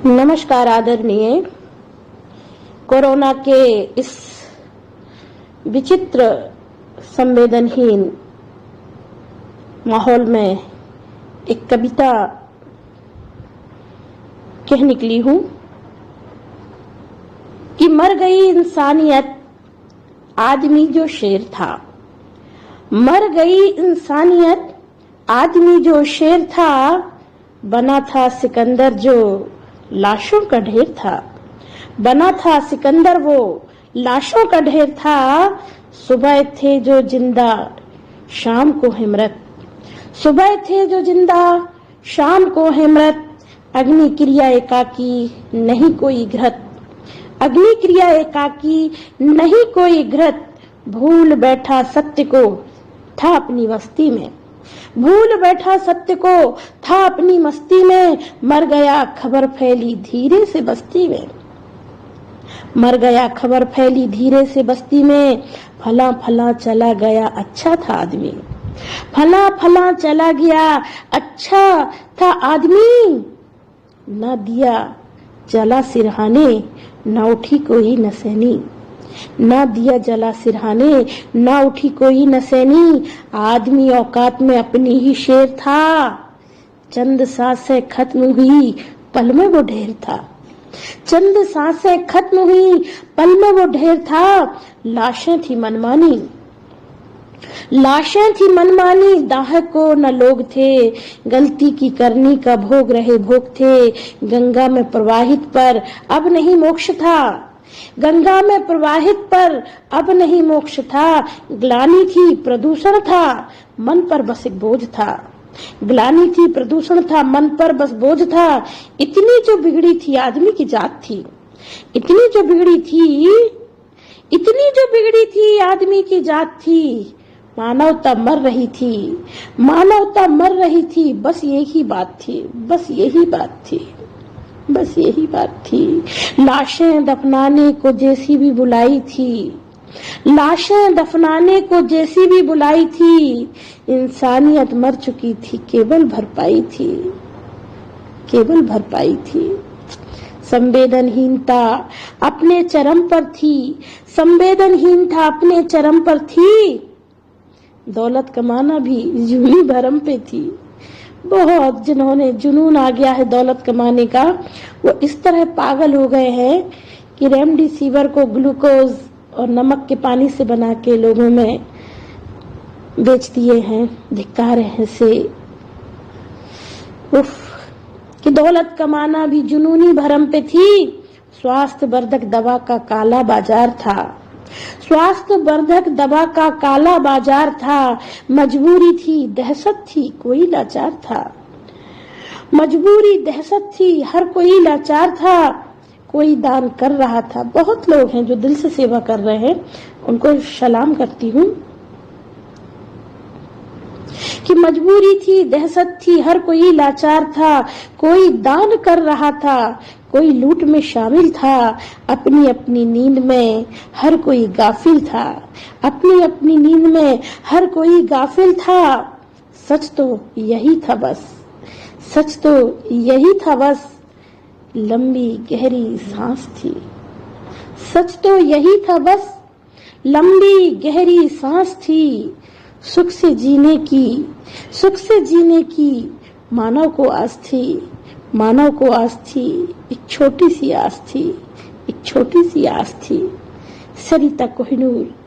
नमस्कार आदरणीय। कोरोना के इस विचित्र संवेदनहीन माहौल में एक कविता कह निकली हूं कि मर गई इंसानियत, आदमी जो शेर था। मर गई इंसानियत, आदमी जो शेर था। बना था सिकंदर जो लाशों का ढेर था। बना था सिकंदर वो लाशों का ढेर था। सुबह थे जो जिंदा, शाम को हिमरत। सुबह थे जो जिंदा, शाम को हिमरत। अग्नि क्रिया एकाकी, नहीं कोई घृत। अग्नि क्रिया एकाकी, नहीं कोई घृत। भूल बैठा सत्य को, था अपनी मस्ती में। भूल बैठा सत्य को, था अपनी मस्ती में। मर गया खबर फैली धीरे से बस्ती में। मर गया खबर फैली धीरे से बस्ती में। फला फला चला गया अच्छा था आदमी। फला फला चला गया अच्छा था आदमी। ना दिया जला सिरहाने, ना उठी कोई नसैनी। ना दिया जला सिरहाने, ना उठी कोई नसैनी। आदमी औकात में अपनी ही शेर था। चंद सांसें खत्म हुई, पल में वो ढेर था। चंद सांसें खत्म हुई, पल में वो ढेर था। लाशें थी मनमानी, लाशें थी मनमानी। दाहक को न लोग थे, गलती की करनी का भोग रहे भोग थे। गंगा में प्रवाहित पर अब नहीं मोक्ष था। गंगा में प्रवाहित पर अब नहीं मोक्ष था। ग्लानि थी प्रदूषण था, मन पर बस एक बोझ था। ग्लानि थी प्रदूषण था, मन पर बस बोझ था। इतनी जो बिगड़ी थी आदमी की जात थी। इतनी जो बिगड़ी थी, इतनी जो बिगड़ी थी आदमी की जात थी। मानवता मर रही थी, मानवता मर रही थी। बस यही बात थी, बस यही बात थी, बस यही बात थी। लाशें दफनाने को जेसीबी बुलाई थी। लाशें दफनाने को जेसीबी बुलाई थी। इंसानियत मर चुकी थी, केवल भरपाई थी, केवल भरपाई थी। संवेदनहीनता अपने चरम पर थी। संवेदनहीनता अपने चरम पर थी। दौलत कमाना भी जुनी भरम पे थी। बहुत जिन्होंने जुनून आ गया है दौलत कमाने का, वो इस तरह पागल हो गए हैं कि रेमडेसिविर को ग्लूकोज और नमक के पानी से बना के लोगों में बेच दिए हैं। धिक्कार है से उफ कि दौलत कमाना भी जुनूनी भरम पे थी। स्वास्थ्य वर्धक दवा का काला बाजार था। स्वास्थ्य वर्धक दवा का काला बाजार था। मजबूरी थी, दहशत थी, कोई लाचार था। मजबूरी दहशत थी, हर कोई लाचार था। कोई दान कर रहा था। बहुत लोग हैं जो दिल से सेवा कर रहे हैं, उनको सलाम करती हूँ। कि मजबूरी थी, दहशत थी, हर कोई लाचार था। कोई दान कर रहा था, कोई लूट में शामिल था। अपनी अपनी नींद में हर कोई गाफिल था। अपनी अपनी नींद में हर कोई गाफिल था। सच तो यही था बस, सच तो यही था बस। लंबी गहरी सांस थी। सच तो यही था बस, लंबी गहरी सांस थी। सुख से जीने की, सुख से जीने की मानव को आस थी। मानव को आस थी, एक छोटी सी आस थी, एक छोटी सी आस थी। सरिता कोहिनूर।